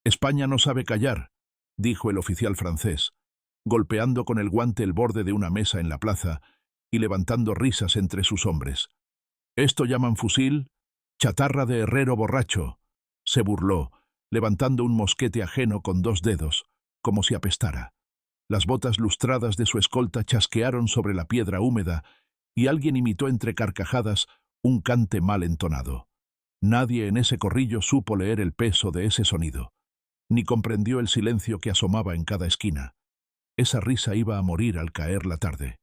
España no sabe callar, dijo el oficial francés, golpeando con el guante el borde de una mesa en la plaza y levantando risas entre sus hombres. «¿Esto llaman fusil? Chatarra de herrero borracho», se burló, levantando un mosquete ajeno con 2 dedos, como si apestara. Las botas lustradas de su escolta chasquearon sobre la piedra húmeda y alguien imitó entre carcajadas un cante mal entonado. Nadie en ese corrillo supo leer el peso de ese sonido, ni comprendió el silencio que asomaba en cada esquina. Esa risa iba a morir al caer la tarde.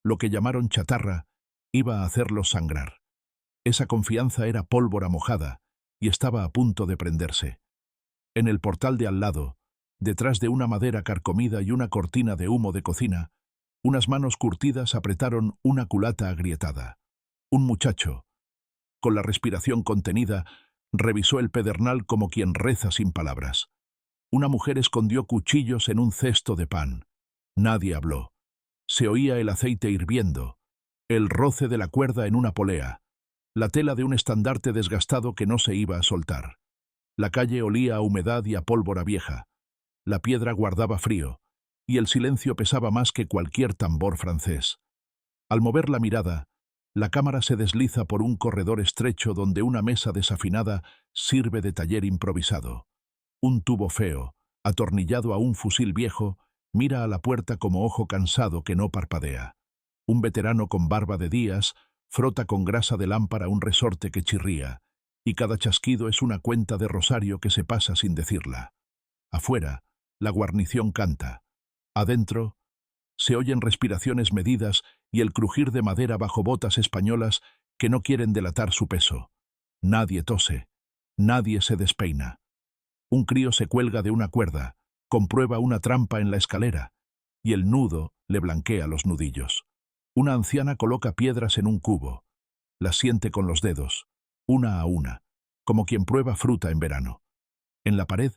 Lo que llamaron chatarra iba a hacerlos sangrar. Esa confianza era pólvora mojada y estaba a punto de prenderse. En el portal de al lado, detrás de una madera carcomida y una cortina de humo de cocina, unas manos curtidas apretaron una culata agrietada. Un muchacho, con la respiración contenida, revisó el pedernal como quien reza sin palabras. Una mujer escondió cuchillos en un cesto de pan. Nadie habló. Se oía el aceite hirviendo, el roce de la cuerda en una polea, la tela de un estandarte desgastado que no se iba a soltar. La calle olía a humedad y a pólvora vieja. La piedra guardaba frío, y el silencio pesaba más que cualquier tambor francés. Al mover la mirada, la cámara se desliza por un corredor estrecho donde una mesa desafinada sirve de taller improvisado. Un tubo feo, atornillado a un fusil viejo, mira a la puerta como ojo cansado que no parpadea. Un veterano con barba de días frota con grasa de lámpara un resorte que chirría, y cada chasquido es una cuenta de rosario que se pasa sin decirla. Afuera, la guarnición canta. Adentro, se oyen respiraciones medidas y el crujir de madera bajo botas españolas que no quieren delatar su peso. Nadie tose, nadie se despeina. Un crío se cuelga de una cuerda, comprueba una trampa en la escalera, y el nudo le blanquea los nudillos. Una anciana coloca piedras en un cubo, las siente con los dedos, una a una, como quien prueba fruta en verano. En la pared,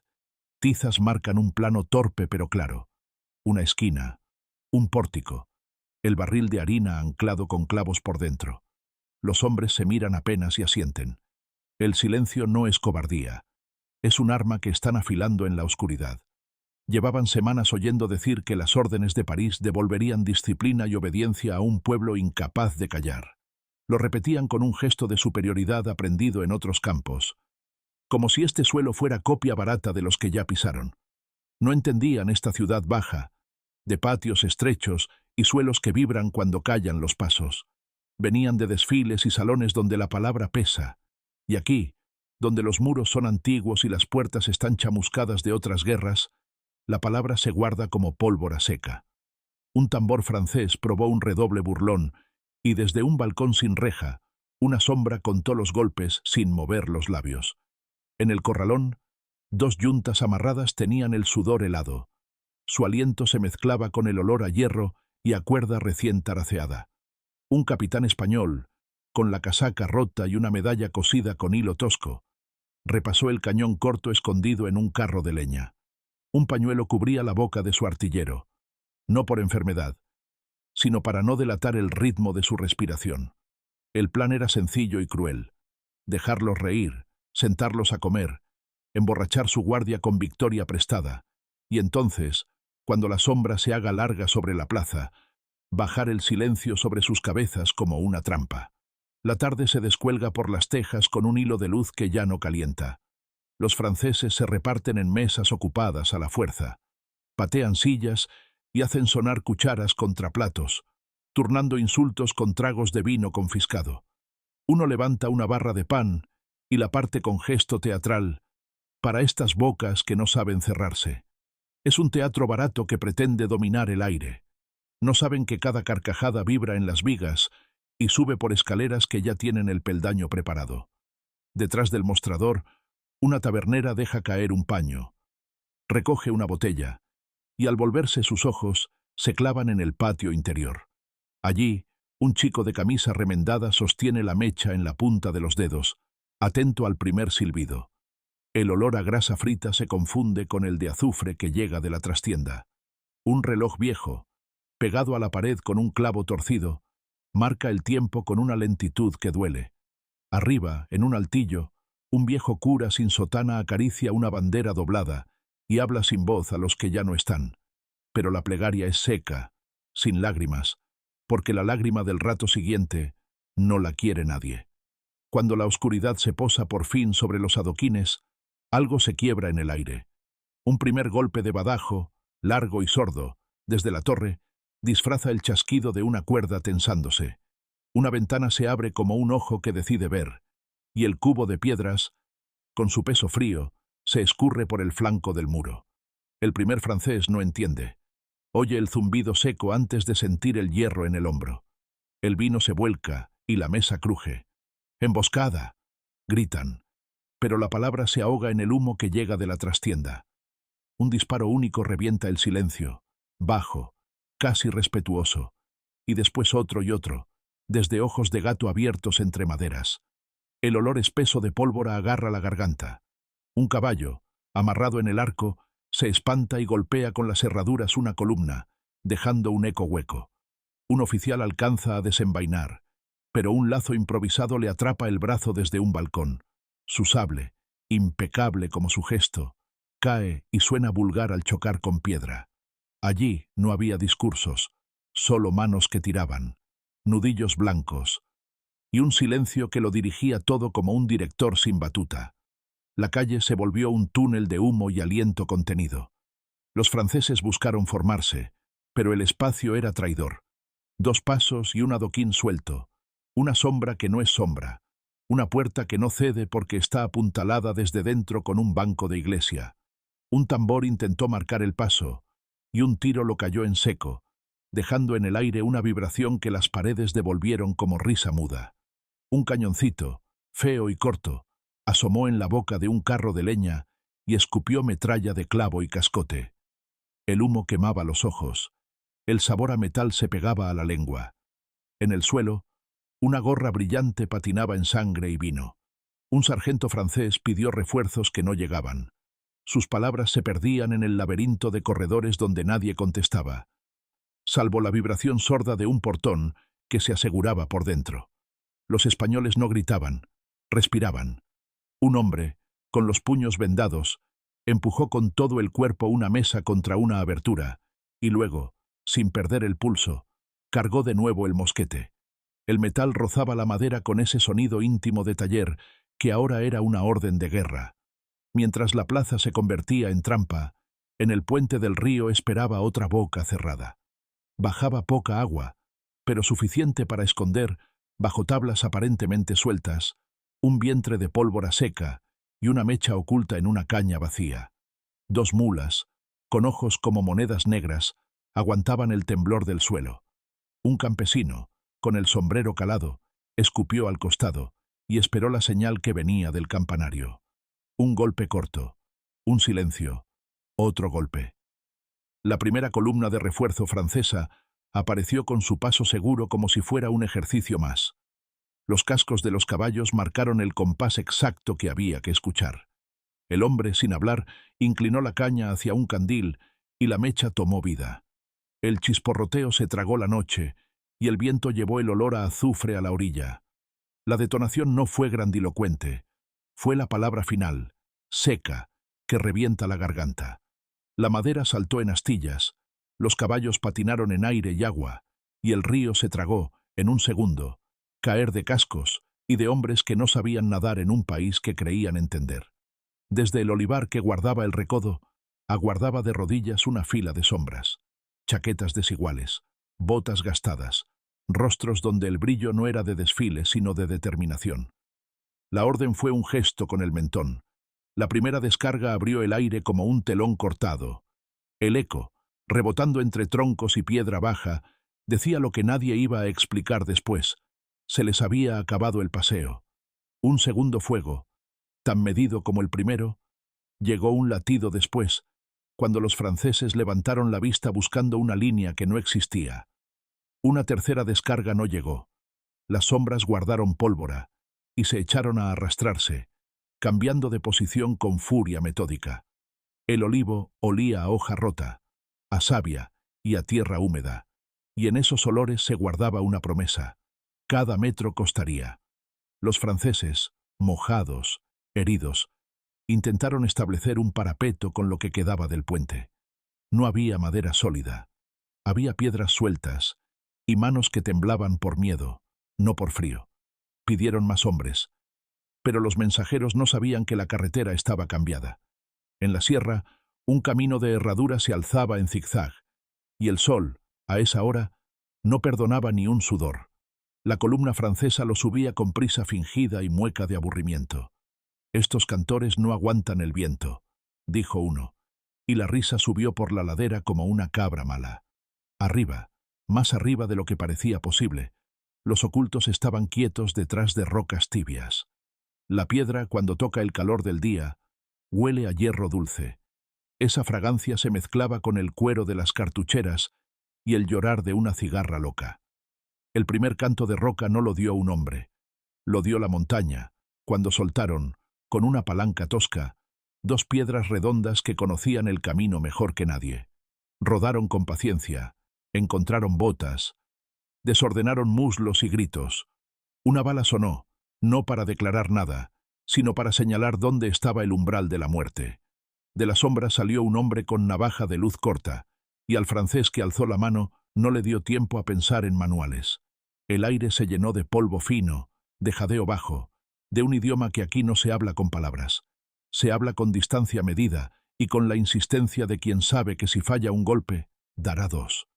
tizas marcan un plano torpe pero claro. Una esquina, un pórtico, el barril de harina anclado con clavos por dentro. Los hombres se miran apenas y asienten. El silencio no es cobardía. Es un arma que están afilando en la oscuridad. Llevaban semanas oyendo decir que las órdenes de París devolverían disciplina y obediencia a un pueblo incapaz de callar. Lo repetían con un gesto de superioridad aprendido en otros campos, como si este suelo fuera copia barata de los que ya pisaron. No entendían esta ciudad baja, de patios estrechos y suelos que vibran cuando callan los pasos. Venían de desfiles y salones donde la palabra pesa, y aquí, donde los muros son antiguos y las puertas están chamuscadas de otras guerras, la palabra se guarda como pólvora seca. Un tambor francés probó un redoble burlón, y desde un balcón sin reja, una sombra contó los golpes sin mover los labios. En el corralón, 2 yuntas amarradas tenían el sudor helado. Su aliento se mezclaba con el olor a hierro y a cuerda recién taraceada. Un capitán español, con la casaca rota y una medalla cosida con hilo tosco, repasó el cañón corto escondido en un carro de leña. Un pañuelo cubría la boca de su artillero, no por enfermedad, sino para no delatar el ritmo de su respiración. El plan era sencillo y cruel: dejarlos reír, sentarlos a comer, emborrachar su guardia con victoria prestada, y entonces, cuando la sombra se haga larga sobre la plaza, bajar el silencio sobre sus cabezas como una trampa. La tarde se descuelga por las tejas con un hilo de luz que ya no calienta. Los franceses se reparten en mesas ocupadas a la fuerza, patean sillas y hacen sonar cucharas contra platos, turnando insultos con tragos de vino confiscado. Uno levanta una barra de pan y la parte con gesto teatral, para estas bocas que no saben cerrarse. Es un teatro barato que pretende dominar el aire. No saben que cada carcajada vibra en las vigas y sube por escaleras que ya tienen el peldaño preparado. Detrás del mostrador, una tabernera deja caer un paño, recoge una botella, y al volverse sus ojos, se clavan en el patio interior. Allí, un chico de camisa remendada sostiene la mecha en la punta de los dedos, atento al primer silbido. El olor a grasa frita se confunde con el de azufre que llega de la trastienda. Un reloj viejo, pegado a la pared con un clavo torcido, marca el tiempo con una lentitud que duele. Arriba, en un altillo, Un viejo cura sin sotana acaricia una bandera doblada y habla sin voz a los que ya no están. Pero la plegaria es seca, sin lágrimas, porque la lágrima del rato siguiente no la quiere nadie. Cuando la oscuridad se posa por fin sobre los adoquines, algo se quiebra en el aire. Un primer golpe de badajo, largo y sordo, desde la torre, disfraza el chasquido de una cuerda tensándose. Una ventana se abre como un ojo que decide ver, y el cubo de piedras, con su peso frío, se escurre por el flanco del muro. El primer francés no entiende. Oye el zumbido seco antes de sentir el hierro en el hombro. El vino se vuelca y la mesa cruje. ¡Emboscada!, gritan. Pero la palabra se ahoga en el humo que llega de la trastienda. Un disparo único revienta el silencio, bajo, casi respetuoso, y después otro y otro, desde ojos de gato abiertos entre maderas. El olor espeso de pólvora agarra la garganta. Un caballo, amarrado en el arco, se espanta y golpea con las herraduras una columna, dejando un eco hueco. Un oficial alcanza a desenvainar, pero un lazo improvisado le atrapa el brazo desde un balcón. Su sable, impecable como su gesto, cae y suena vulgar al chocar con piedra. Allí no había discursos, solo manos que tiraban, nudillos blancos, y un silencio que lo dirigía todo como un director sin batuta. La calle se volvió un túnel de humo y aliento contenido. Los franceses buscaron formarse, pero el espacio era traidor. 2 pasos y un adoquín suelto, una sombra que no es sombra, una puerta que no cede porque está apuntalada desde dentro con un banco de iglesia. Un tambor intentó marcar el paso, y un tiro lo cayó en seco, dejando en el aire una vibración que las paredes devolvieron como risa muda. Un cañoncito, feo y corto, asomó en la boca de un carro de leña y escupió metralla de clavo y cascote. El humo quemaba los ojos, el sabor a metal se pegaba a la lengua. En el suelo, una gorra brillante patinaba en sangre y vino. Un sargento francés pidió refuerzos que no llegaban. Sus palabras se perdían en el laberinto de corredores donde nadie contestaba, salvo la vibración sorda de un portón que se aseguraba por dentro. Los españoles no gritaban, respiraban. Un hombre, con los puños vendados, empujó con todo el cuerpo una mesa contra una abertura, y luego, sin perder el pulso, cargó de nuevo el mosquete. El metal rozaba la madera con ese sonido íntimo de taller que ahora era una orden de guerra. Mientras la plaza se convertía en trampa, en el puente del río esperaba otra boca cerrada. Bajaba poca agua, pero suficiente para esconder, bajo tablas aparentemente sueltas, un vientre de pólvora seca y una mecha oculta en una caña vacía. 2 mulas, con ojos como monedas negras, aguantaban el temblor del suelo. Un campesino, con el sombrero calado, escupió al costado y esperó la señal que venía del campanario. Un golpe corto, un silencio, otro golpe. La primera columna de refuerzo francesa apareció con su paso seguro como si fuera un ejercicio más. Los cascos de los caballos marcaron el compás exacto que había que escuchar. El hombre, sin hablar, inclinó la caña hacia un candil y la mecha tomó vida. El chisporroteo se tragó la noche y el viento llevó el olor a azufre a la orilla. La detonación no fue grandilocuente. Fue la palabra final, seca, que revienta la garganta. La madera saltó en astillas, los caballos patinaron en aire y agua, y el río se tragó, en un segundo, caer de cascos y de hombres que no sabían nadar en un país que creían entender. Desde el olivar que guardaba el recodo, aguardaba de rodillas una fila de sombras, chaquetas desiguales, botas gastadas, rostros donde el brillo no era de desfile sino de determinación. La orden fue un gesto con el mentón. La primera descarga abrió el aire como un telón cortado. El eco, rebotando entre troncos y piedra baja, decía lo que nadie iba a explicar después. Se les había acabado el paseo. Un segundo fuego, tan medido como el primero, llegó un latido después, cuando los franceses levantaron la vista buscando una línea que no existía. Una tercera descarga no llegó. Las sombras guardaron pólvora y se echaron a arrastrarse, cambiando de posición con furia metódica. El olivo olía a hoja rota, a savia y a tierra húmeda, y en esos olores se guardaba una promesa. Cada metro costaría. Los franceses, mojados, Heridos, intentaron establecer un parapeto con lo que quedaba del puente. No había madera sólida. Había piedras sueltas y manos que temblaban por miedo, no por frío. Pidieron más hombres, pero los mensajeros no sabían que la carretera estaba cambiada. En la sierra, un camino de herradura se alzaba en zigzag, y el sol, a esa hora, no perdonaba ni un sudor. La columna francesa lo subía con prisa fingida y mueca de aburrimiento. «Estos cantores no aguantan el viento», dijo uno, y la risa subió por la ladera como una cabra mala. Arriba, más arriba de lo que parecía posible, los ocultos estaban quietos detrás de rocas tibias. La piedra, cuando toca el calor del día, huele a hierro dulce. Esa fragancia se mezclaba con el cuero de las cartucheras y el llorar de una cigarra loca. El primer canto de roca no lo dio un hombre. Lo dio la montaña, cuando soltaron, con una palanca tosca, dos piedras redondas que conocían el camino mejor que nadie. Rodaron con paciencia, encontraron botas, desordenaron muslos y gritos. Una bala sonó, no para declarar nada, sino para señalar dónde estaba el umbral de la muerte. De la sombra salió un hombre con navaja de luz corta, y al francés que alzó la mano no le dio tiempo a pensar en manuales. El aire se llenó de polvo fino, de jadeo bajo, de un idioma que aquí no se habla con palabras. Se habla con distancia medida y con la insistencia de quien sabe que si falla un golpe, dará dos.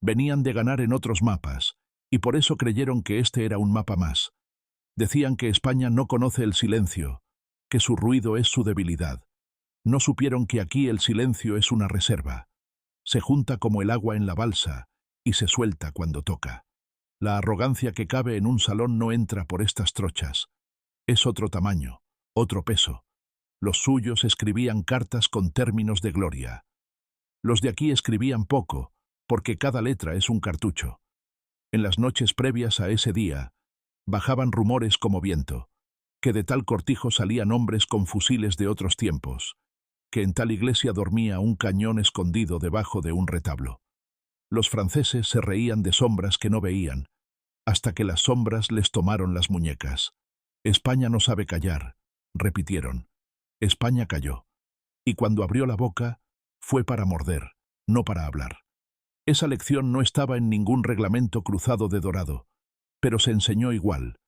Venían de ganar en otros mapas, y por eso creyeron que este era un mapa más. Decían que España no conoce el silencio, que su ruido es su debilidad. No supieron que aquí el silencio es una reserva. Se junta como el agua en la balsa y se suelta cuando toca. La arrogancia que cabe en un salón no entra por estas trochas. Es otro tamaño, otro peso. Los suyos escribían cartas con términos de gloria. Los de aquí escribían poco, porque cada letra es un cartucho. En las noches previas a ese día, bajaban rumores como viento, que de tal cortijo salían hombres con fusiles de otros tiempos, que en tal iglesia dormía un cañón escondido debajo de un retablo. Los franceses se reían de sombras que no veían, hasta que las sombras les tomaron las muñecas. España no sabe callar, repitieron. España calló, y cuando abrió la boca, fue para morder, no para hablar. Esa lección no estaba en ningún reglamento cruzado de dorado, pero se enseñó igual,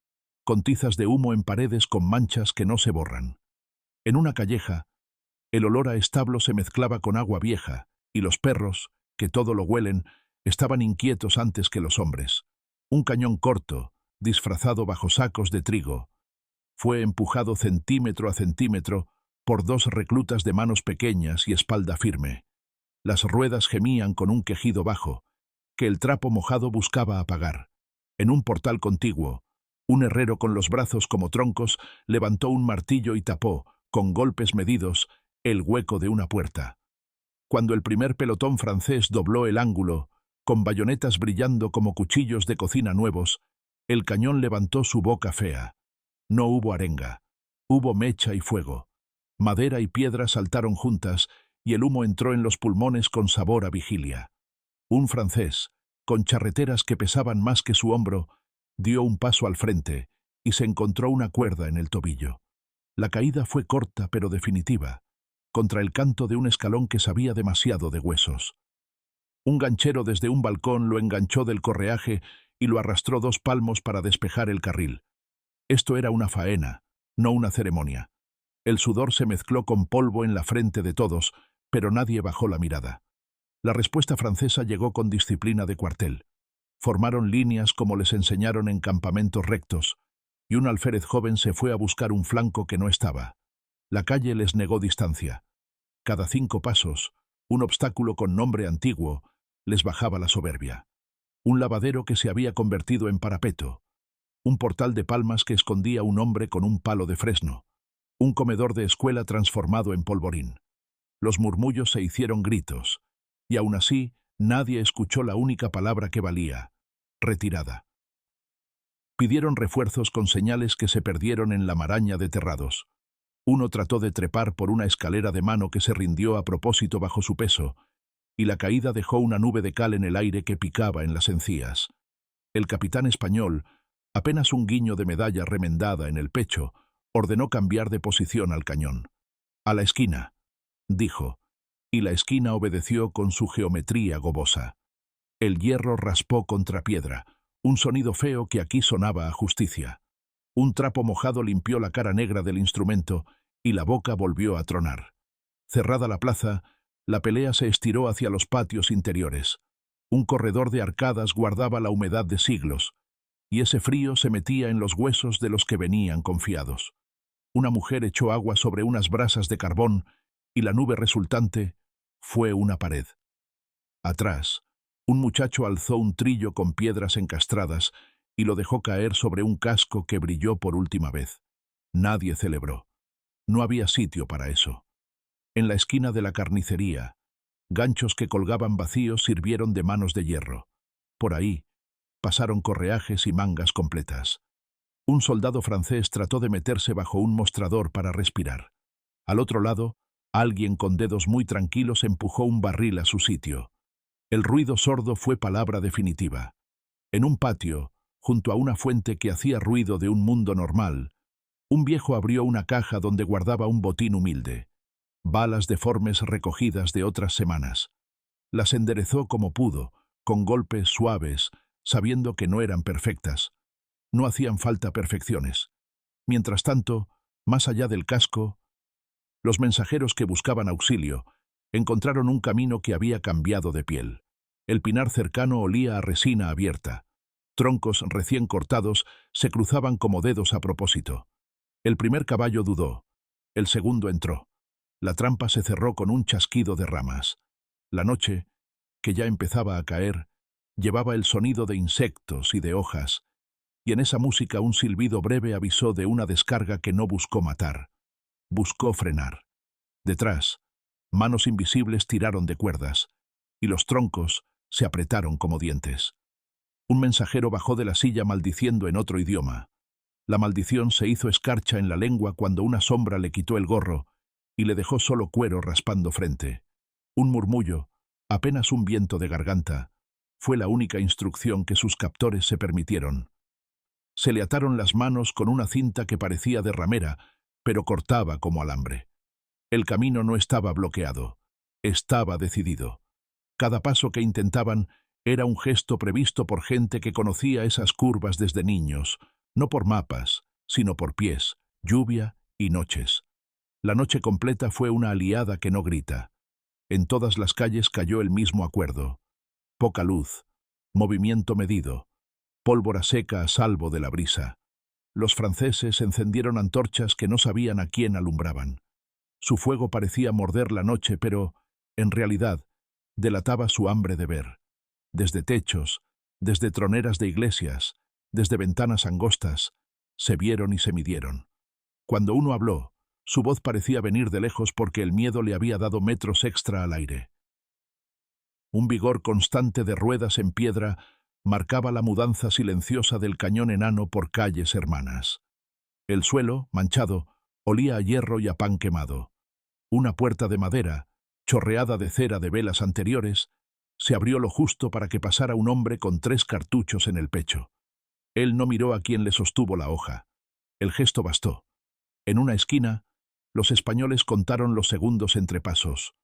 con tizas de humo en paredes con manchas que no se borran. En una calleja, el olor a establo se mezclaba con agua vieja, y los perros, que todo lo huelen, estaban inquietos antes que los hombres. Un cañón corto, disfrazado bajo sacos de trigo, fue empujado centímetro a centímetro por dos reclutas de manos pequeñas y espalda firme. Las ruedas gemían con un quejido bajo, que el trapo mojado buscaba apagar. En un portal contiguo, un herrero con los brazos como troncos levantó un martillo y tapó, con golpes medidos, el hueco de una puerta. Cuando el primer pelotón francés dobló el ángulo, con bayonetas brillando como cuchillos de cocina nuevos, el cañón levantó su boca fea. No hubo arenga, hubo mecha y fuego. Madera y piedra saltaron juntas y el humo entró en los pulmones con sabor a vigilia. Un francés, con charreteras que pesaban más que su hombro, dio un paso al frente y se encontró una cuerda en el tobillo. La caída fue corta pero definitiva, contra el canto de un escalón que sabía demasiado de huesos. Un ganchero desde un balcón lo enganchó del correaje y lo arrastró 2 palmos para despejar el carril. Esto era una faena, no una ceremonia. El sudor se mezcló con polvo en la frente de todos, pero nadie bajó la mirada. La respuesta francesa llegó con disciplina de cuartel. Formaron líneas como les enseñaron en campamentos rectos, y un alférez joven se fue a buscar un flanco que no estaba. La calle les negó distancia. Cada 5 pasos, un obstáculo con nombre antiguo les bajaba la soberbia. Un lavadero que se había convertido en parapeto. Un portal de palmas que escondía un hombre con un palo de fresno. Un comedor de escuela transformado en polvorín. Los murmullos se hicieron gritos, y aún así nadie escuchó la única palabra que valía: retirada. Pidieron refuerzos con señales que se perdieron en la maraña de terrados. Uno trató de trepar por una escalera de mano que se rindió a propósito bajo su peso, y la caída dejó una nube de cal en el aire que picaba en las encías. El capitán español, apenas un guiño de medalla remendada en el pecho, Ordenó cambiar de posición al cañón. «A la esquina», dijo, y la esquina obedeció con su geometría gobosa. El hierro raspó contra piedra, un sonido feo que aquí sonaba a justicia. Un trapo mojado limpió la cara negra del instrumento y la boca volvió a tronar. Cerrada la plaza, la pelea se estiró hacia los patios interiores. Un corredor de arcadas guardaba la humedad de siglos, y ese frío se metía en los huesos de los que venían confiados. Una mujer echó agua sobre unas brasas de carbón y la nube resultante fue una pared. Atrás, un muchacho alzó un trillo con piedras encastradas y lo dejó caer sobre un casco que brilló por última vez. Nadie celebró. No había sitio para eso. En la esquina de la carnicería, ganchos que colgaban vacíos sirvieron de manos de hierro. Por ahí, pasaron correajes y mangas completas. Un soldado francés trató de meterse bajo un mostrador para respirar. Al otro lado, alguien con dedos muy tranquilos empujó un barril a su sitio. El ruido sordo fue palabra definitiva. En un patio, junto a una fuente que hacía ruido de un mundo normal, un viejo abrió una caja donde guardaba un botín humilde. Balas deformes recogidas de otras semanas. Las enderezó como pudo, con golpes suaves, sabiendo que no eran perfectas. No hacían falta perfecciones. Mientras tanto, más allá del casco, los mensajeros que buscaban auxilio encontraron un camino que había cambiado de piel. El pinar cercano olía a resina abierta. Troncos recién cortados se cruzaban como dedos a propósito. El primer caballo dudó. El segundo entró. La trampa se cerró con un chasquido de ramas. La noche, que ya empezaba a caer, llevaba el sonido de insectos y de hojas, y en esa música un silbido breve avisó de una descarga que no buscó matar. Buscó frenar. Detrás, manos invisibles tiraron de cuerdas, y los troncos se apretaron como dientes. Un mensajero bajó de la silla maldiciendo en otro idioma. La maldición se hizo escarcha en la lengua cuando una sombra le quitó el gorro y le dejó solo cuero raspando frente. Un murmullo, apenas un viento de garganta, fue la única instrucción que sus captores se permitieron. Se le ataron las manos con una cinta que parecía de ramera, pero cortaba como alambre. El camino no estaba bloqueado, estaba decidido. Cada paso que intentaban era un gesto previsto por gente que conocía esas curvas desde niños, no por mapas, sino por pies, lluvia y noches. La noche completa fue una aliada que no grita. En todas las calles cayó el mismo acuerdo. Poca luz, movimiento medido, pólvora seca a salvo de la brisa. Los franceses encendieron antorchas que no sabían a quién alumbraban. Su fuego parecía morder la noche, pero, en realidad, delataba su hambre de ver. Desde techos, desde troneras de iglesias, desde ventanas angostas, se vieron y se midieron. Cuando uno habló, su voz parecía venir de lejos porque el miedo le había dado metros extra al aire. Un vigor constante de ruedas en piedra marcaba la mudanza silenciosa del cañón enano por calles hermanas. El suelo, manchado, olía a hierro y a pan quemado. Una puerta de madera, chorreada de cera de velas anteriores, se abrió lo justo para que pasara un hombre con 3 cartuchos en el pecho. Él no miró a quien le sostuvo la hoja. El gesto bastó. En una esquina, los españoles contaron los segundos entre pasos.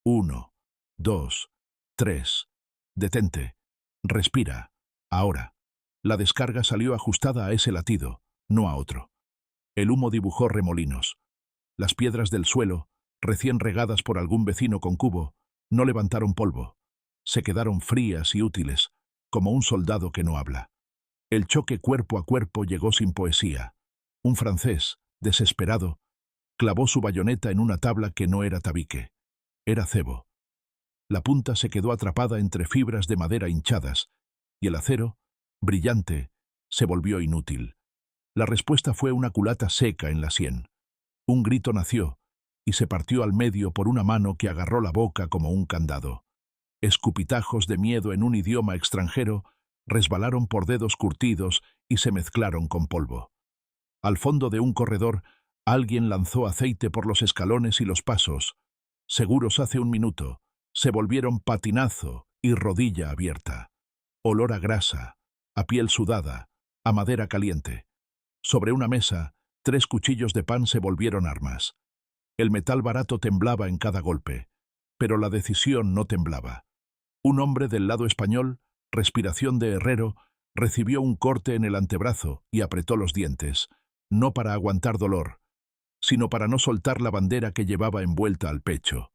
1, 2, 3. Detente. Respira. Ahora. La descarga salió ajustada a ese latido, no a otro. El humo dibujó remolinos. Las piedras del suelo, recién regadas por algún vecino con cubo, no levantaron polvo. Se quedaron frías y útiles, como un soldado que no habla. El choque cuerpo a cuerpo llegó sin poesía. Un francés, desesperado, clavó su bayoneta en una tabla que no era tabique. Era cebo. La punta se quedó atrapada entre fibras de madera hinchadas, y el acero, brillante, se volvió inútil. La respuesta fue una culata seca en la sien. Un grito nació, y se partió al medio por una mano que agarró la boca como un candado. Escupitajos de miedo en un idioma extranjero resbalaron por dedos curtidos y se mezclaron con polvo. Al fondo de un corredor, alguien lanzó aceite por los escalones y los pasos. Seguros hace un minuto, se volvieron patinazo y rodilla abierta. Olor a grasa, a piel sudada, a madera caliente. Sobre una mesa, 3 cuchillos de pan se volvieron armas. El metal barato temblaba en cada golpe, pero la decisión no temblaba. Un hombre del lado español, respiración de herrero, recibió un corte en el antebrazo y apretó los dientes, no para aguantar dolor, sino para no soltar la bandera que llevaba envuelta al pecho.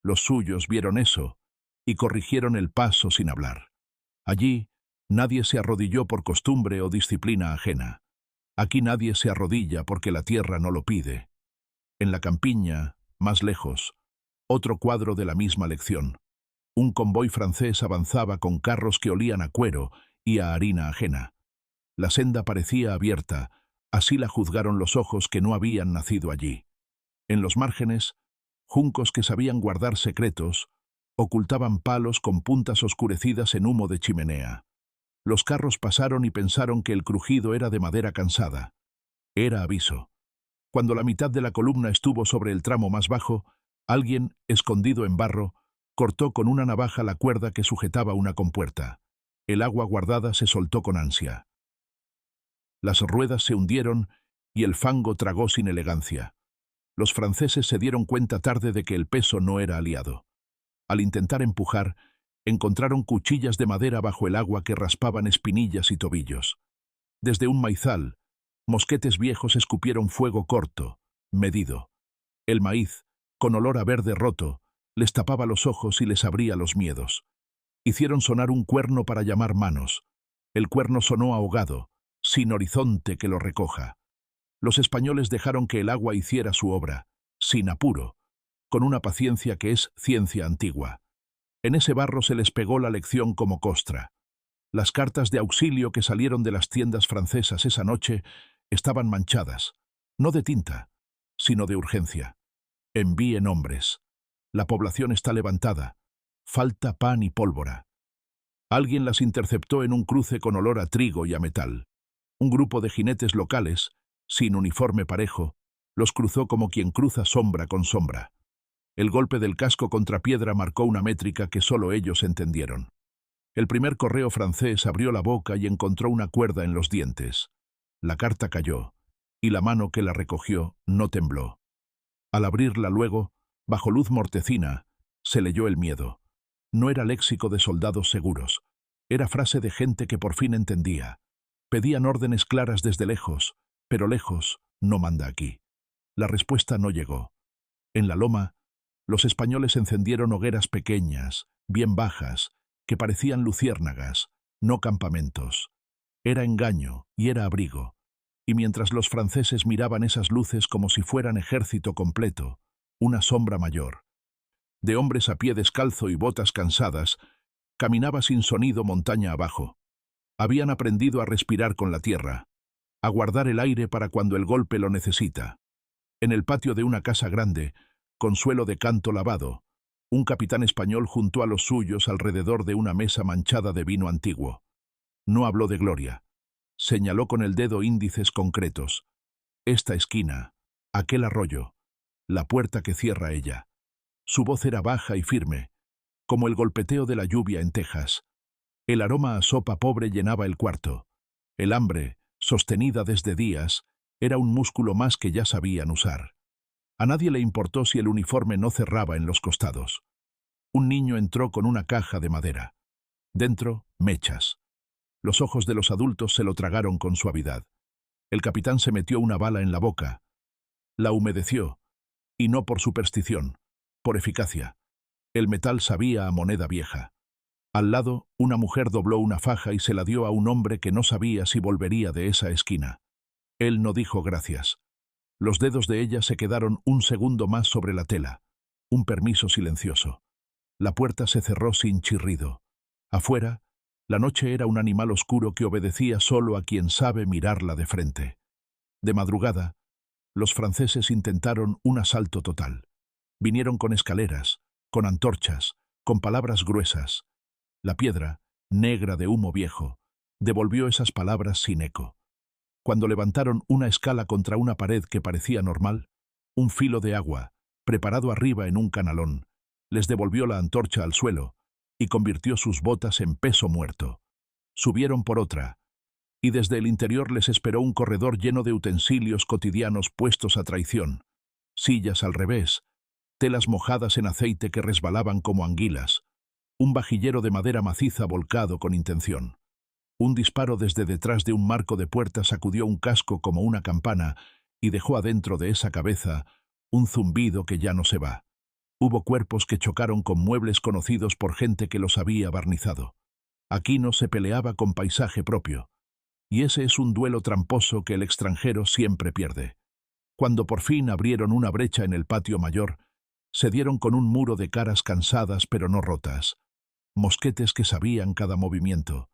Los suyos vieron eso y corrigieron el paso sin hablar. Allí, nadie se arrodilló por costumbre o disciplina ajena. Aquí nadie se arrodilla porque la tierra no lo pide. En la campiña, más lejos, otro cuadro de la misma lección. Un convoy francés avanzaba con carros que olían a cuero y a harina ajena. La senda parecía abierta, así la juzgaron los ojos que no habían nacido allí. En los márgenes, juncos que sabían guardar secretos, ocultaban palos con puntas oscurecidas en humo de chimenea. Los carros pasaron y pensaron que el crujido era de madera cansada. Era aviso. Cuando la mitad de la columna estuvo sobre el tramo más bajo, alguien, escondido en barro, cortó con una navaja la cuerda que sujetaba una compuerta. El agua guardada se soltó con ansia. Las ruedas se hundieron y el fango tragó sin elegancia. Los franceses se dieron cuenta tarde de que el peso no era aliado. Al intentar empujar, encontraron cuchillas de madera bajo el agua que raspaban espinillas y tobillos. Desde un maizal, mosquetes viejos escupieron fuego corto, medido. El maíz, con olor a verde roto, les tapaba los ojos y les abría los miedos. Hicieron sonar un cuerno para llamar manos. El cuerno sonó ahogado, sin horizonte que lo recoja. Los españoles dejaron que el agua hiciera su obra, sin apuro, con una paciencia que es ciencia antigua. En ese barro se les pegó la lección como costra. Las cartas de auxilio que salieron de las tiendas francesas esa noche estaban manchadas, no de tinta, sino de urgencia. Envíen hombres. La población está levantada. Falta pan y pólvora. Alguien las interceptó en un cruce con olor a trigo y a metal. Un grupo de jinetes locales, sin uniforme parejo, los cruzó como quien cruza sombra con sombra. El golpe del casco contra piedra marcó una métrica que solo ellos entendieron. El primer correo francés abrió la boca y encontró una cuerda en los dientes. La carta cayó, y la mano que la recogió no tembló. Al abrirla luego, bajo luz mortecina, se leyó el miedo. No era léxico de soldados seguros. Era frase de gente que por fin entendía. Pedían órdenes claras desde lejos, pero lejos no manda aquí. La respuesta no llegó. En la loma, los españoles encendieron hogueras pequeñas, bien bajas, que parecían luciérnagas, no campamentos. Era engaño y era abrigo. Y mientras los franceses miraban esas luces como si fueran ejército completo, una sombra mayor, de hombres a pie descalzo y botas cansadas, caminaba sin sonido montaña abajo. Habían aprendido a respirar con la tierra, a guardar el aire para cuando el golpe lo necesita. En el patio de una casa grande, con suelo de canto lavado, un capitán español juntó a los suyos alrededor de una mesa manchada de vino antiguo. No habló de gloria. Señaló con el dedo índices concretos. Esta esquina, aquel arroyo, la puerta que cierra ella. Su voz era baja y firme, como el golpeteo de la lluvia en Texas. El aroma a sopa pobre llenaba el cuarto. El hambre, sostenida desde días, era un músculo más que ya sabían usar. A nadie le importó si el uniforme no cerraba en los costados. Un niño entró con una caja de madera. Dentro, mechas. Los ojos de los adultos se lo tragaron con suavidad. El capitán se metió una bala en la boca. La humedeció, y no por superstición, por eficacia. El metal sabía a moneda vieja. Al lado, una mujer dobló una faja y se la dio a un hombre que no sabía si volvería de esa esquina. Él no dijo gracias. Los dedos de ella se quedaron un segundo más sobre la tela. Un permiso silencioso. La puerta se cerró sin chirrido. Afuera, la noche era un animal oscuro que obedecía solo a quien sabe mirarla de frente. De madrugada, los franceses intentaron un asalto total. Vinieron con escaleras, con antorchas, con palabras gruesas. La piedra, negra de humo viejo, devolvió esas palabras sin eco. Cuando levantaron una escala contra una pared que parecía normal, un filo de agua, preparado arriba en un canalón, les devolvió la antorcha al suelo y convirtió sus botas en peso muerto. Subieron por otra. y desde el interior les esperó un corredor lleno de utensilios cotidianos puestos a traición, sillas al revés, telas mojadas en aceite que resbalaban como anguilas, un vajillero de madera maciza volcado con intención. Un disparo desde detrás de un marco de puerta sacudió un casco como una campana y dejó adentro de esa cabeza un zumbido que ya no se va. Hubo cuerpos que chocaron con muebles conocidos por gente que los había barnizado. Aquí no se peleaba con paisaje propio. Y ese es un duelo tramposo que el extranjero siempre pierde. Cuando por fin abrieron una brecha en el patio mayor, se dieron con un muro de caras cansadas pero no rotas, mosquetes que sabían cada movimiento,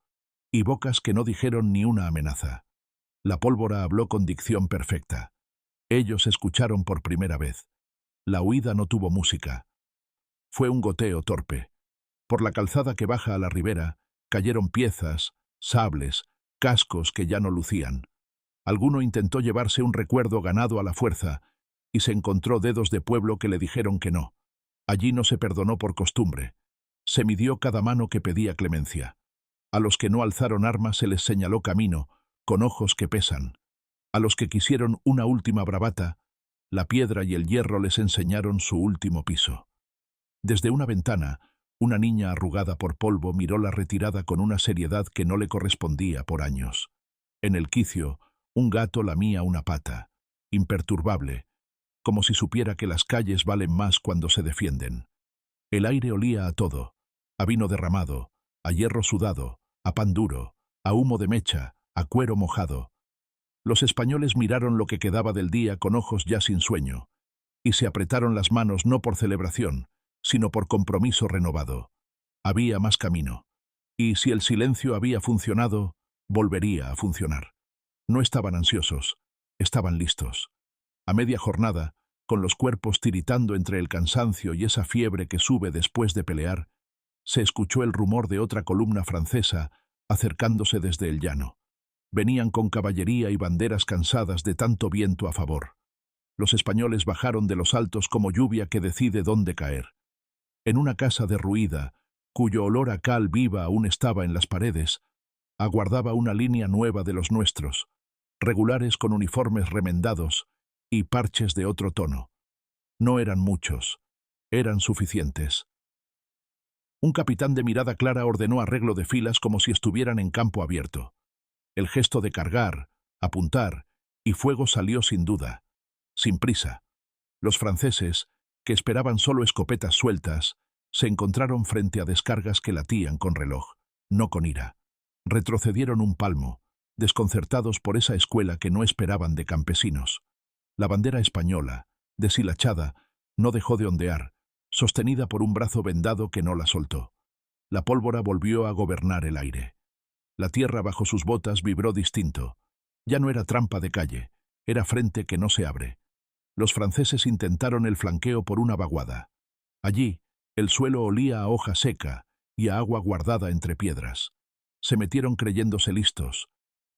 y bocas que no dijeron ni una amenaza. La pólvora habló con dicción perfecta. Ellos escucharon por primera vez. La huida no tuvo música. Fue un goteo torpe. Por la calzada que baja a la ribera, cayeron piezas, sables, cascos que ya no lucían. Alguno intentó llevarse un recuerdo ganado a la fuerza, y se encontró dedos de pueblo que le dijeron que no. Allí no se perdonó por costumbre. Se midió cada mano que pedía clemencia. A los que no alzaron armas se les señaló camino, con ojos que pesan. A los que quisieron una última bravata, la piedra y el hierro les enseñaron su último piso. Desde una ventana, una niña arrugada por polvo miró la retirada con una seriedad que no le correspondía por años. En el quicio, un gato lamía una pata, imperturbable, como si supiera que las calles valen más cuando se defienden. El aire olía a todo, a vino derramado, a hierro sudado, a pan duro, a humo de mecha, a cuero mojado. Los españoles miraron lo que quedaba del día con ojos ya sin sueño, y se apretaron las manos no por celebración, sino por compromiso renovado. Había más camino, y si el silencio había funcionado, volvería a funcionar. No estaban ansiosos, estaban listos. A media jornada, con los cuerpos tiritando entre el cansancio y esa fiebre que sube después de pelear, se escuchó el rumor de otra columna francesa acercándose desde el llano. Venían con caballería y banderas cansadas de tanto viento a favor. Los españoles bajaron de los altos como lluvia que decide dónde caer. En una casa derruida, cuyo olor a cal viva aún estaba en las paredes, aguardaba una línea nueva de los nuestros, regulares con uniformes remendados y parches de otro tono. No eran muchos, eran suficientes. Un capitán de mirada clara ordenó arreglo de filas como si estuvieran en campo abierto. El gesto de cargar, apuntar, y fuego salió sin duda, sin prisa. Los franceses, que esperaban solo escopetas sueltas, se encontraron frente a descargas que latían con reloj, no con ira. Retrocedieron un palmo, desconcertados por esa escuela que no esperaban de campesinos. La bandera española, deshilachada, no dejó de ondear, sostenida por un brazo vendado que no la soltó. La pólvora volvió a gobernar el aire. La tierra bajo sus botas vibró distinto. Ya no era trampa de calle, era frente que no se abre. Los franceses intentaron el flanqueo por una vaguada. Allí, el suelo olía a hoja seca y a agua guardada entre piedras. Se metieron creyéndose listos.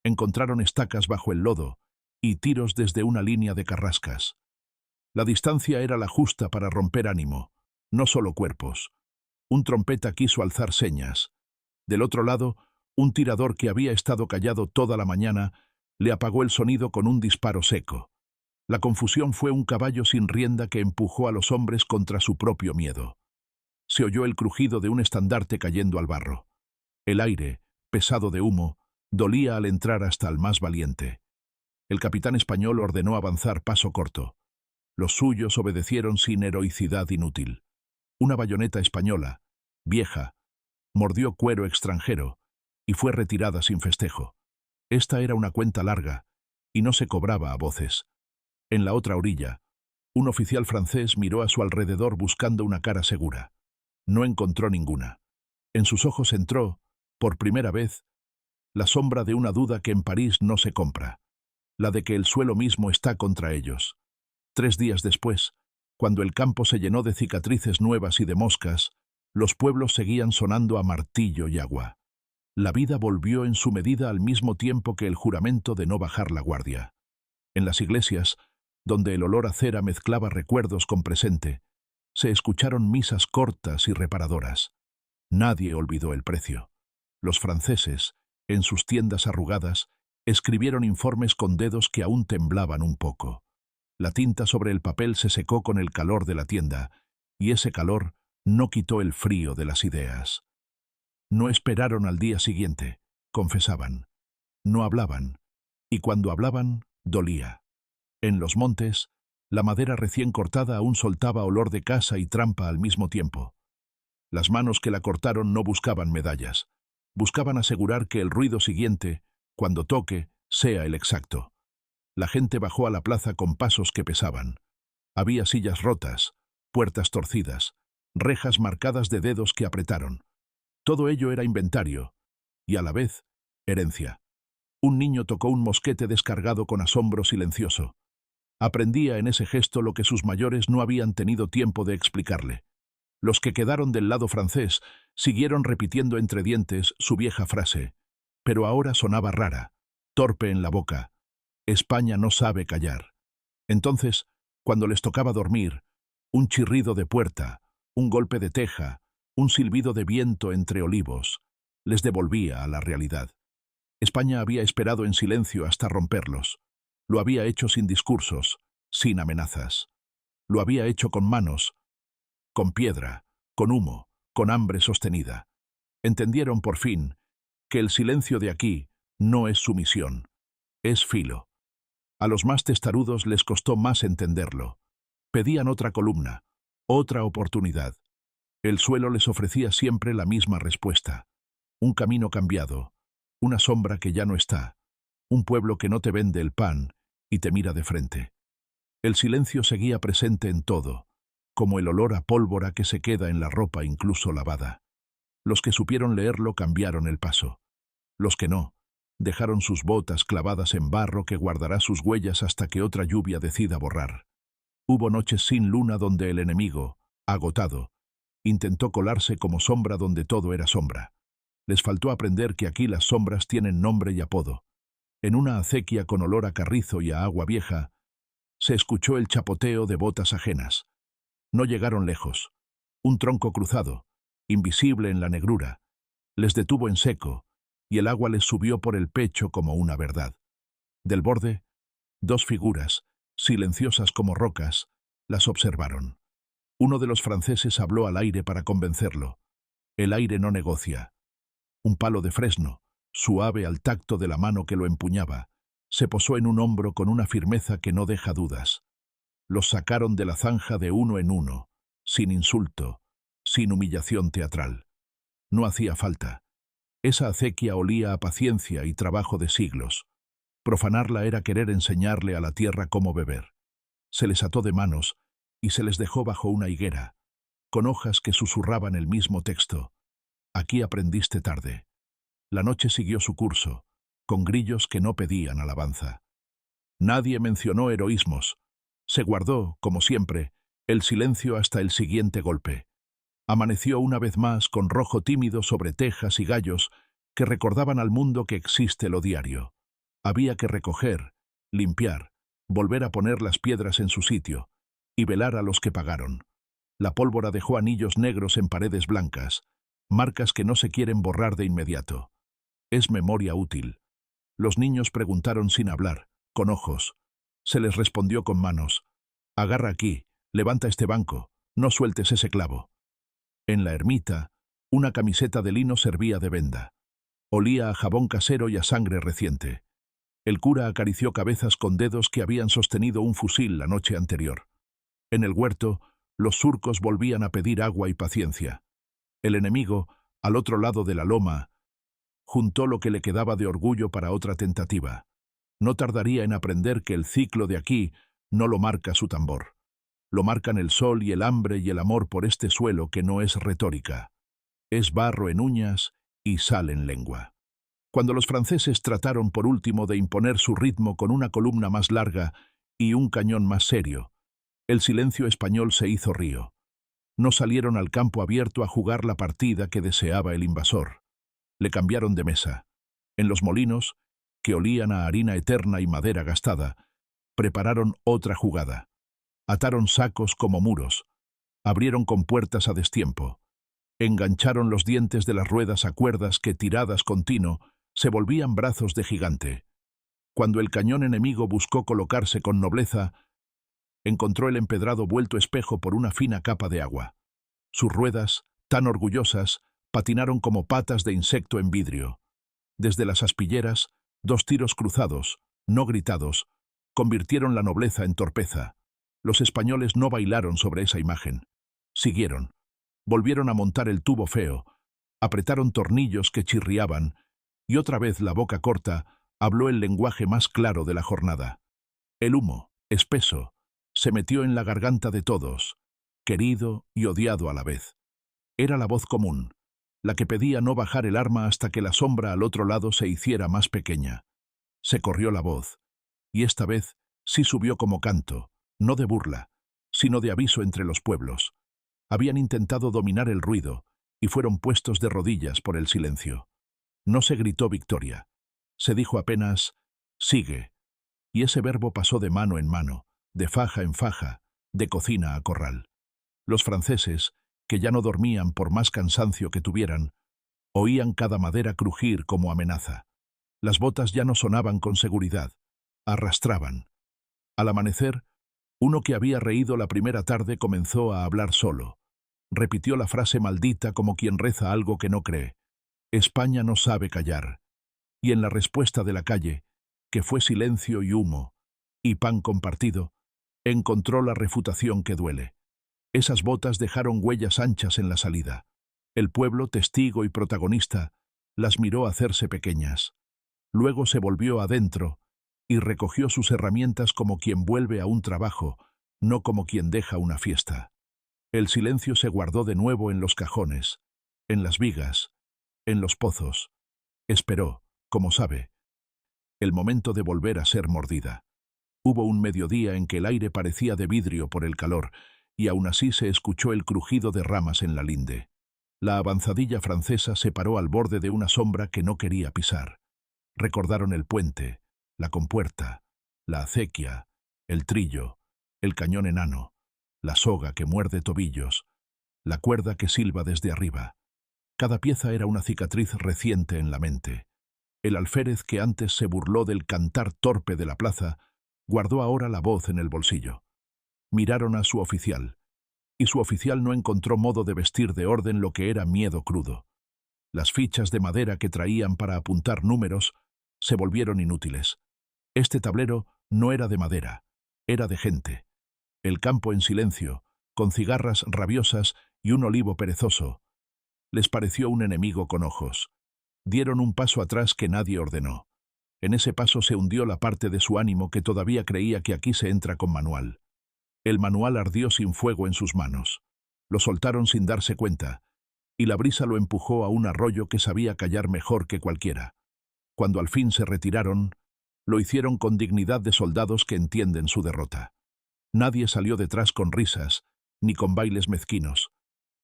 Encontraron estacas bajo el lodo y tiros desde una línea de carrascas. La distancia era la justa para romper ánimo, no solo cuerpos. Un trompeta quiso alzar señas. Del otro lado, un tirador que había estado callado toda la mañana le apagó el sonido con un disparo seco. La confusión fue un caballo sin rienda que empujó a los hombres contra su propio miedo. Se oyó el crujido de un estandarte cayendo al barro. El aire, pesado de humo, dolía al entrar hasta el más valiente. El capitán español ordenó avanzar paso corto. Los suyos obedecieron sin heroicidad inútil. Una bayoneta española, vieja, mordió cuero extranjero y fue retirada sin festejo. Esta era una cuenta larga y no se cobraba a voces. En la otra orilla, un oficial francés miró a su alrededor buscando una cara segura. No encontró ninguna. En sus ojos entró, por primera vez, la sombra de una duda que en París no se compra, la de que el suelo mismo está contra ellos. 3 días después, cuando el campo se llenó de cicatrices nuevas y de moscas, los pueblos seguían sonando a martillo y agua. La vida volvió en su medida al mismo tiempo que el juramento de no bajar la guardia. En las iglesias, donde el olor a cera mezclaba recuerdos con presente, se escucharon misas cortas y reparadoras. Nadie olvidó el precio. Los franceses, en sus tiendas arrugadas, Escribieron informes con dedos que aún temblaban un poco. La tinta sobre el papel se secó con el calor de la tienda, y ese calor no quitó el frío de las ideas. No esperaron al día siguiente, confesaban. No hablaban, y cuando hablaban, dolía. En los montes, la madera recién cortada aún soltaba olor de casa y trampa al mismo tiempo. Las manos que la cortaron no buscaban medallas. Buscaban asegurar que el ruido siguiente, cuando toque, sea el exacto. La gente bajó a la plaza con pasos que pesaban. Había sillas rotas, puertas torcidas, rejas marcadas de dedos que apretaron. Todo ello era inventario, y a la vez, herencia. Un niño tocó un mosquete descargado con asombro silencioso. Aprendía en ese gesto lo que sus mayores no habían tenido tiempo de explicarle. Los que quedaron del lado francés siguieron repitiendo entre dientes su vieja frase, pero ahora sonaba rara, torpe en la boca. España no sabe callar. Entonces, cuando les tocaba dormir, un chirrido de puerta, un golpe de teja, un silbido de viento entre olivos, les devolvía a la realidad. España había esperado en silencio hasta romperlos. Lo había hecho sin discursos, sin amenazas. Lo había hecho con manos, con piedra, con humo, con hambre sostenida. Entendieron por fin que el silencio de aquí no es sumisión, es filo. A los más testarudos les costó más entenderlo. Pedían otra columna, otra oportunidad. El suelo les ofrecía siempre la misma respuesta. Un camino cambiado, una sombra que ya no está, un pueblo que no te vende el pan y te mira de frente. El silencio seguía presente en todo, como el olor a pólvora que se queda en la ropa incluso lavada. Los que supieron leerlo cambiaron el paso. Los que no, dejaron sus botas clavadas en barro que guardará sus huellas hasta que otra lluvia decida borrar. Hubo noches sin luna donde el enemigo, agotado, intentó colarse como sombra donde todo era sombra. Les faltó aprender que aquí las sombras tienen nombre y apodo. En una acequia con olor a carrizo y a agua vieja, se escuchó el chapoteo de botas ajenas. No llegaron lejos. Un tronco cruzado, invisible en la negrura, les detuvo en seco, y el agua les subió por el pecho como una verdad. Del borde, dos figuras, silenciosas como rocas, las observaron. Uno de los franceses habló al aire para convencerlo. El aire no negocia. Un palo de fresno, suave al tacto de la mano que lo empuñaba, se posó en un hombro con una firmeza que no deja dudas. Los sacaron de la zanja de uno en uno, sin insulto, sin humillación teatral. No hacía falta. Esa acequia olía a paciencia y trabajo de siglos. Profanarla era querer enseñarle a la tierra cómo beber. Se les ató de manos y se les dejó bajo una higuera, con hojas que susurraban el mismo texto. Aquí aprendiste tarde. La noche siguió su curso, con grillos que no pedían alabanza. Nadie mencionó heroísmos. Se guardó, como siempre, el silencio hasta el siguiente golpe. Amaneció una vez más con rojo tímido sobre tejas y gallos que recordaban al mundo que existe lo diario. Había que recoger, limpiar, volver a poner las piedras en su sitio y velar a los que pagaron. La pólvora dejó anillos negros en paredes blancas, marcas que no se quieren borrar de inmediato. Es memoria útil. Los niños preguntaron sin hablar, con ojos. Se les respondió con manos. Agarra aquí, levanta este banco, no sueltes ese clavo. En la ermita, una camiseta de lino servía de venda. Olía a jabón casero y a sangre reciente. El cura acarició cabezas con dedos que habían sostenido un fusil la noche anterior. En el huerto, los surcos volvían a pedir agua y paciencia. El enemigo, al otro lado de la loma, juntó lo que le quedaba de orgullo para otra tentativa. No tardaría en aprender que el ciclo de aquí no lo marca su tambor. Lo marcan el sol y el hambre y el amor por este suelo que no es retórica. Es barro en uñas y sal en lengua. Cuando los franceses trataron por último de imponer su ritmo con una columna más larga y un cañón más serio, el silencio español se hizo río. No salieron al campo abierto a jugar la partida que deseaba el invasor. Le cambiaron de mesa. En los molinos, que olían a harina eterna y madera gastada, prepararon otra jugada. Ataron sacos como muros, abrieron compuertas a destiempo, engancharon los dientes de las ruedas a cuerdas que, tiradas con tino, se volvían brazos de gigante. Cuando el cañón enemigo buscó colocarse con nobleza, encontró el empedrado vuelto espejo por una fina capa de agua. Sus ruedas, tan orgullosas, patinaron como patas de insecto en vidrio. Desde las aspilleras, 2 tiros cruzados, no gritados, convirtieron la nobleza en torpeza. Los españoles no bailaron sobre esa imagen. Siguieron. Volvieron a montar el tubo feo, apretaron tornillos que chirriaban, y otra vez la boca corta habló el lenguaje más claro de la jornada. El humo, espeso, se metió en la garganta de todos, querido y odiado a la vez. Era la voz común, la que pedía no bajar el arma hasta que la sombra al otro lado se hiciera más pequeña. Se corrió la voz, y esta vez sí subió como canto, no de burla, sino de aviso entre los pueblos. Habían intentado dominar el ruido, y fueron puestos de rodillas por el silencio. No se gritó victoria. Se dijo apenas, sigue, y ese verbo pasó de mano en mano, de faja en faja, de cocina a corral. Los franceses, que ya no dormían por más cansancio que tuvieran, oían cada madera crujir como amenaza. Las botas ya no sonaban con seguridad, arrastraban. Al amanecer, uno que había reído la primera tarde comenzó a hablar solo. Repitió la frase maldita como quien reza algo que no cree. España no sabe callar. Y en la respuesta de la calle, que fue silencio y humo, y pan compartido, encontró la refutación que duele. Esas botas dejaron huellas anchas en la salida. El pueblo, testigo y protagonista, las miró hacerse pequeñas. Luego se volvió adentro y recogió sus herramientas como quien vuelve a un trabajo, no como quien deja una fiesta. El silencio se guardó de nuevo en los cajones, en las vigas, en los pozos. Esperó, como sabe, el momento de volver a ser mordida. Hubo un mediodía en que el aire parecía de vidrio por el calor, y aún así se escuchó el crujido de ramas en la linde. La avanzadilla francesa se paró al borde de una sombra que no quería pisar. Recordaron el puente, la compuerta, la acequia, el trillo, el cañón enano, la soga que muerde tobillos, la cuerda que silba desde arriba. Cada pieza era una cicatriz reciente en la mente. El alférez que antes se burló del cantar torpe de la plaza, guardó ahora la voz en el bolsillo. Miraron a su oficial, y su oficial no encontró modo de vestir de orden lo que era miedo crudo. Las fichas de madera que traían para apuntar números se volvieron inútiles. Este tablero no era de madera, era de gente. El campo en silencio, con cigarras rabiosas y un olivo perezoso, les pareció un enemigo con ojos. Dieron un paso atrás que nadie ordenó. En ese paso se hundió la parte de su ánimo que todavía creía que aquí se entra con manual. El manual ardió sin fuego en sus manos. Lo soltaron sin darse cuenta, y la brisa lo empujó a un arroyo que sabía callar mejor que cualquiera. Cuando al fin se retiraron, lo hicieron con dignidad de soldados que entienden su derrota. Nadie salió detrás con risas, ni con bailes mezquinos.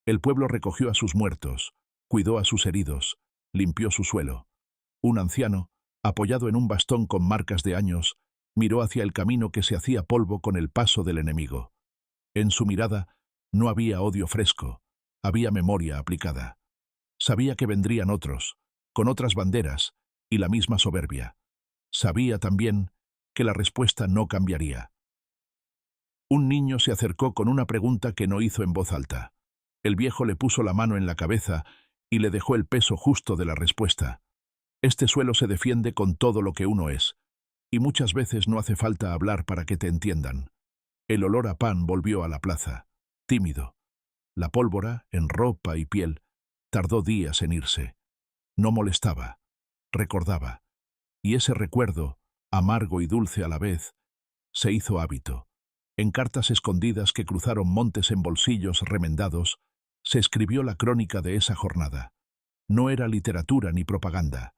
El pueblo recogió a sus muertos, cuidó a sus heridos, limpió su suelo. Un anciano, apoyado en un bastón con marcas de años, miró hacia el camino que se hacía polvo con el paso del enemigo. En su mirada no había odio fresco, había memoria aplicada. Sabía que vendrían otros, con otras banderas y la misma soberbia. Sabía también que la respuesta no cambiaría. Un niño se acercó con una pregunta que no hizo en voz alta. El viejo le puso la mano en la cabeza y le dejó el peso justo de la respuesta. Este suelo se defiende con todo lo que uno es, y muchas veces no hace falta hablar para que te entiendan. El olor a pan volvió a la plaza, tímido. La pólvora, en ropa y piel, tardó días en irse. No molestaba, recordaba, y ese recuerdo, amargo y dulce a la vez, se hizo hábito. En cartas escondidas que cruzaron montes en bolsillos remendados, se escribió la crónica de esa jornada. No era literatura ni propaganda.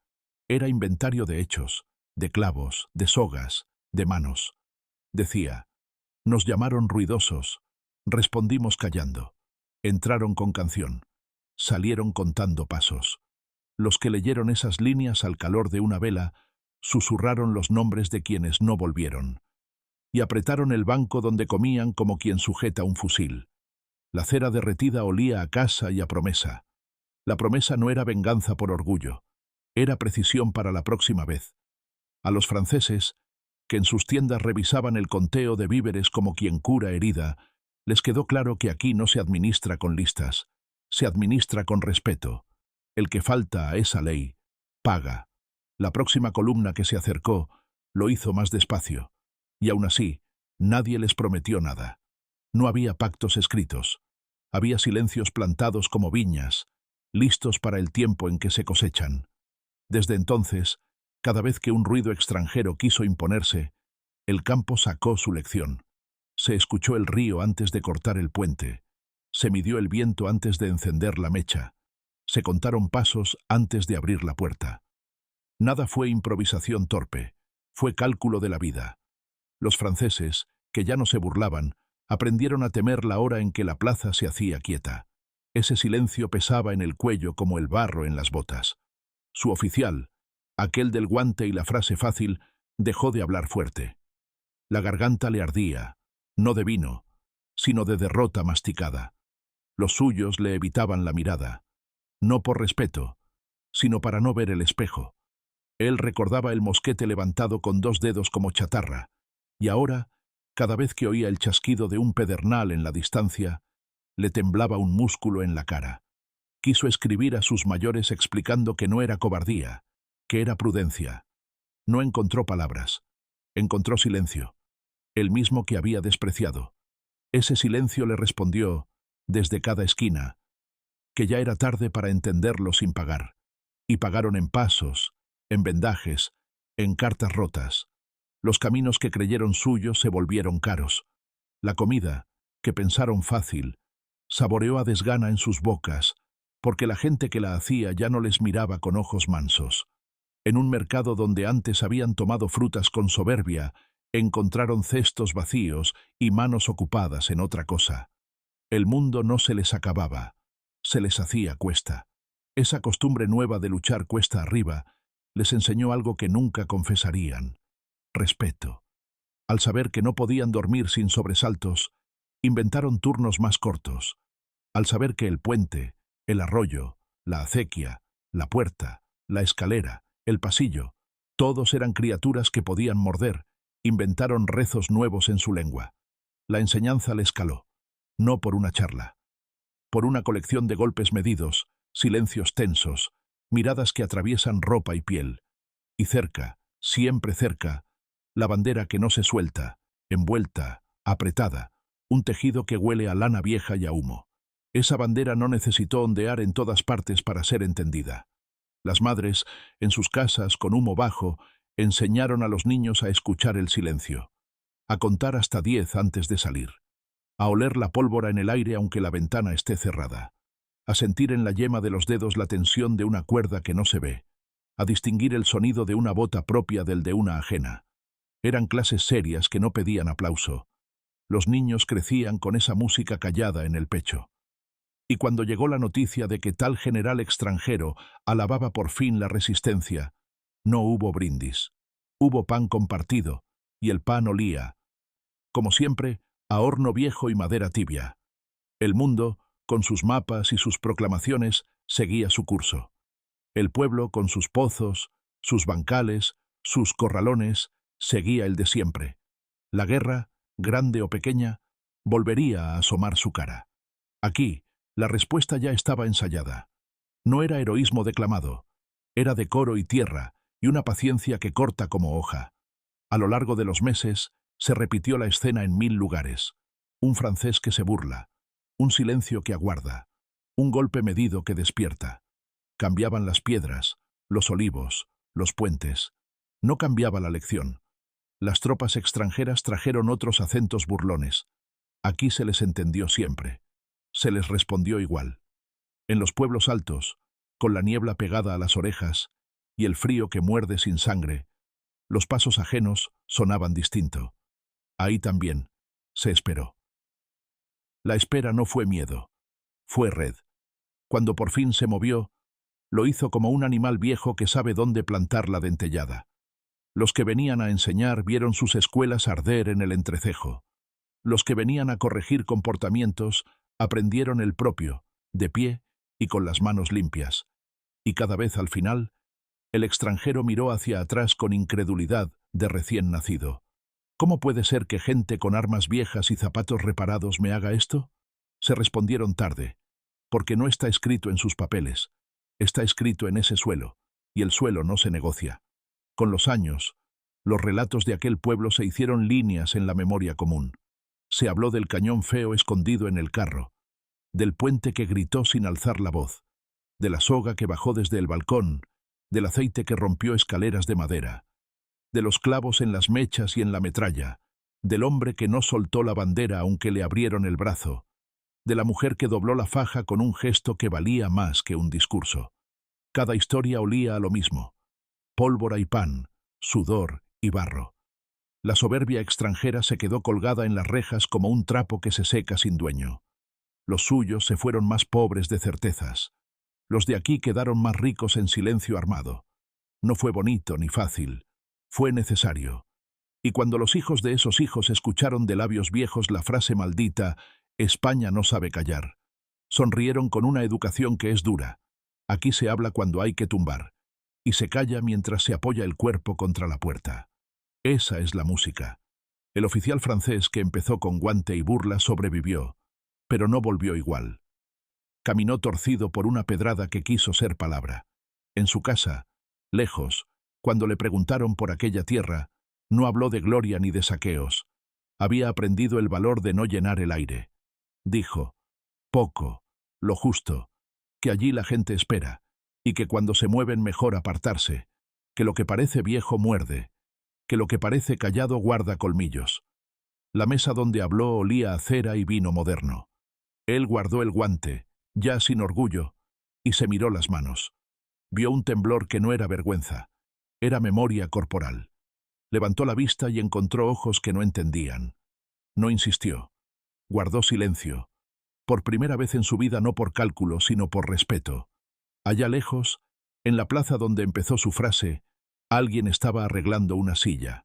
Era inventario de hechos, de clavos, de sogas, de manos. Decía, nos llamaron ruidosos, respondimos callando. Entraron con canción, salieron contando pasos. Los que leyeron esas líneas al calor de una vela, susurraron los nombres de quienes no volvieron. Y apretaron el banco donde comían como quien sujeta un fusil. La cera derretida olía a casa y a promesa. La promesa no era venganza por orgullo, era precisión para la próxima vez. A los franceses, que en sus tiendas revisaban el conteo de víveres como quien cura herida, les quedó claro que aquí no se administra con listas, se administra con respeto. El que falta a esa ley, paga. La próxima columna que se acercó lo hizo más despacio, y aún así, nadie les prometió nada. No había pactos escritos. Había silencios plantados como viñas, listos para el tiempo en que se cosechan. Desde entonces, cada vez que un ruido extranjero quiso imponerse, el campo sacó su lección. Se escuchó el río antes de cortar el puente. Se midió el viento antes de encender la mecha. Se contaron pasos antes de abrir la puerta. Nada fue improvisación torpe, fue cálculo de la vida. Los franceses, que ya no se burlaban, aprendieron a temer la hora en que la plaza se hacía quieta. Ese silencio pesaba en el cuello como el barro en las botas. Su oficial, aquel del guante y la frase fácil, dejó de hablar fuerte. La garganta le ardía, no de vino, sino de derrota masticada. Los suyos le evitaban la mirada, no por respeto, sino para no ver el espejo. Él recordaba el mosquete levantado con 2 dedos como chatarra, y ahora, cada vez que oía el chasquido de un pedernal en la distancia, le temblaba un músculo en la cara. Quiso escribir a sus mayores explicando que no era cobardía, que era prudencia. No encontró palabras, encontró silencio, el mismo que había despreciado. Ese silencio le respondió, desde cada esquina, que ya era tarde para entenderlo sin pagar. Y pagaron en pasos, en vendajes, en cartas rotas. Los caminos que creyeron suyos se volvieron caros. La comida, que pensaron fácil, saboreó a desgana en sus bocas, porque la gente que la hacía ya no les miraba con ojos mansos. En un mercado donde antes habían tomado frutas con soberbia, encontraron cestos vacíos y manos ocupadas en otra cosa. El mundo no se les acababa, se les hacía cuesta. Esa costumbre nueva de luchar cuesta arriba les enseñó algo que nunca confesarían: respeto. Al saber que no podían dormir sin sobresaltos, inventaron turnos más cortos. Al saber que el puente, el arroyo, la acequia, la puerta, la escalera, el pasillo, todos eran criaturas que podían morder, inventaron rezos nuevos en su lengua. La enseñanza les caló, no por una charla, por una colección de golpes medidos, silencios tensos, miradas que atraviesan ropa y piel. Y cerca, siempre cerca, la bandera que no se suelta, envuelta, apretada, un tejido que huele a lana vieja y a humo. Esa bandera no necesitó ondear en todas partes para ser entendida. Las madres, en sus casas con humo bajo, enseñaron a los niños a escuchar el silencio, a contar hasta 10 antes de salir, a oler la pólvora en el aire aunque la ventana esté cerrada, a sentir en la yema de los dedos la tensión de una cuerda que no se ve, a distinguir el sonido de una bota propia del de una ajena. Eran clases serias que no pedían aplauso. Los niños crecían con esa música callada en el pecho. Y cuando llegó la noticia de que tal general extranjero alababa por fin la resistencia, no hubo brindis. Hubo pan compartido, y el pan olía, como siempre, a horno viejo y madera tibia. El mundo, con sus mapas y sus proclamaciones, seguía su curso. El pueblo, con sus pozos, sus bancales, sus corralones, seguía el de siempre. La guerra, grande o pequeña, volvería a asomar su cara. Aquí, la respuesta ya estaba ensayada. No era heroísmo declamado, era decoro y tierra, y una paciencia que corta como hoja. A lo largo de los meses, se repitió la escena en 1000 lugares. Un francés que se burla, un silencio que aguarda, un golpe medido que despierta. Cambiaban las piedras, los olivos, los puentes. No cambiaba la lección. Las tropas extranjeras trajeron otros acentos burlones. Aquí se les entendió siempre. Se les respondió igual. En los pueblos altos, con la niebla pegada a las orejas y el frío que muerde sin sangre, los pasos ajenos sonaban distinto. Ahí también se esperó. La espera no fue miedo, fue red. Cuando por fin se movió, lo hizo como un animal viejo que sabe dónde plantar la dentellada. Los que venían a enseñar vieron sus escuelas arder en el entrecejo. Los que venían a corregir comportamientos aprendieron el propio, de pie y con las manos limpias. Y cada vez al final, El extranjero miró hacia atrás con incredulidad de recién nacido. ¿Cómo puede ser que gente con armas viejas y zapatos reparados me haga esto? Se respondieron tarde, porque no está escrito en sus papeles, está escrito en ese suelo, y el suelo no se negocia. Con los años, los relatos de aquel pueblo se hicieron líneas en la memoria común. Se habló del cañón feo escondido en el carro, del puente que gritó sin alzar la voz, de la soga que bajó desde el balcón, del aceite que rompió escaleras de madera, de los clavos en las mechas y en la metralla, del hombre que no soltó la bandera aunque le abrieron el brazo, de la mujer que dobló la faja con un gesto que valía más que un discurso. Cada historia olía a lo mismo: pólvora y pan, sudor y barro. La soberbia extranjera se quedó colgada en las rejas como un trapo que se seca sin dueño. Los suyos se fueron más pobres de certezas. Los de aquí quedaron más ricos en silencio armado. No fue bonito ni fácil, fue necesario. Y cuando los hijos de esos hijos escucharon de labios viejos la frase maldita, «España no sabe callar», sonrieron con una educación que es dura. Aquí se habla cuando hay que tumbar, y se calla mientras se apoya el cuerpo contra la puerta. Esa es la música. El oficial francés, que empezó con guante y burla, sobrevivió, pero no volvió igual. Caminó torcido por una pedrada que quiso ser palabra. En su casa, lejos, cuando le preguntaron por aquella tierra, no habló de gloria ni de saqueos. Había aprendido el valor de no llenar el aire. Dijo: poco, lo justo, que allí la gente espera, y que cuando se mueven mejor apartarse, que lo que parece viejo muerde, que lo que parece callado guarda colmillos. La mesa donde habló olía a cera y vino moderno. Él guardó el guante, ya sin orgullo, y se miró las manos. Vio un temblor que no era vergüenza, era memoria corporal. Levantó la vista y encontró ojos que no entendían. No insistió. Guardó silencio. Por primera vez en su vida, no por cálculo, sino por respeto. Allá lejos, en la plaza donde empezó su frase, alguien estaba arreglando una silla.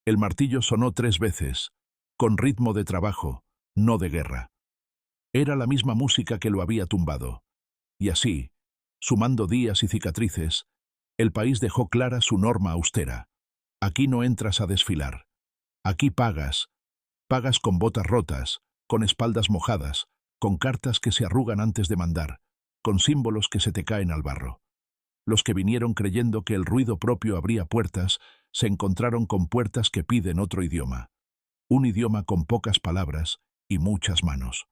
El martillo sonó 3 veces, con ritmo de trabajo, no de guerra. Era la misma música que lo había tumbado. Y así, sumando días y cicatrices, el país dejó clara su norma austera. Aquí no entras a desfilar. Aquí pagas. Pagas con botas rotas, con espaldas mojadas, con cartas que se arrugan antes de mandar, con símbolos que se te caen al barro. Los que vinieron creyendo que el ruido propio abría puertas, se encontraron con puertas que piden otro idioma. Un idioma con pocas palabras y muchas manos.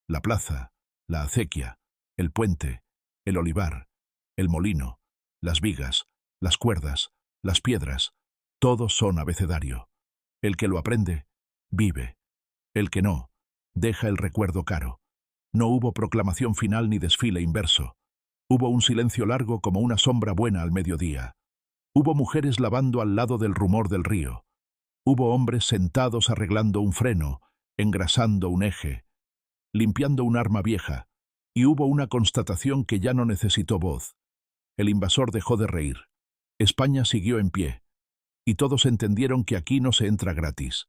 La plaza, la acequia, el puente, el olivar, el molino, las vigas, las cuerdas, las piedras, todos son abecedario. El que lo aprende, vive. El que no, deja el recuerdo caro. No hubo proclamación final ni desfile inverso. Hubo un silencio largo como una sombra buena al mediodía. Hubo mujeres lavando al lado del rumor del río. Hubo hombres sentados arreglando un freno, engrasando un eje, limpiando un arma vieja, y hubo una constatación que ya no necesitó voz. El invasor dejó de reír. España siguió en pie, y todos entendieron que aquí no se entra gratis.